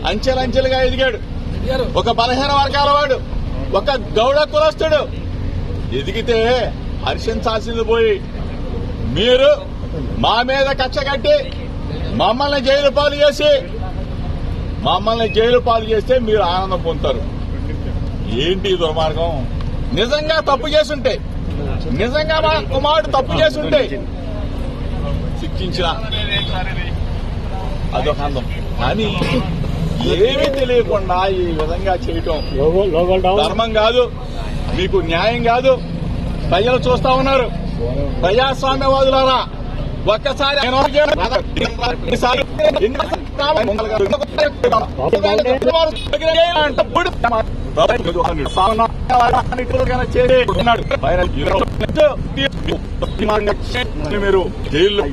అంచెలంచెలుగా ఎదిగాడు. ఒక బలహీన వర్గాల వాడు, ఒక గౌడ కులస్తుడు ఎదిగితే హర్షించాల్సింది పోయి మీరు మా మీద కక్ష కట్టి మమ్మల్ని జైలు పాలు చేస్తే మీరు ఆనందం పొందుతారు. ఏంటి దుర్మార్గం? నిజంగా తప్పు చేసుంటే, నిజంగా మా కుమారుడు తప్పు చేసుంటే శిక్షించిన అదొక అందం. కానీ ఏమీ తెలియకుండా ఈ విధంగా చేయటం ధర్మం కాదు, మీకు న్యాయం కాదు. ప్రజలు చూస్తా ఉన్నారు. ప్రజాస్వామ్యవాదులారా, ఒక్కసారి మీరు జైల్లో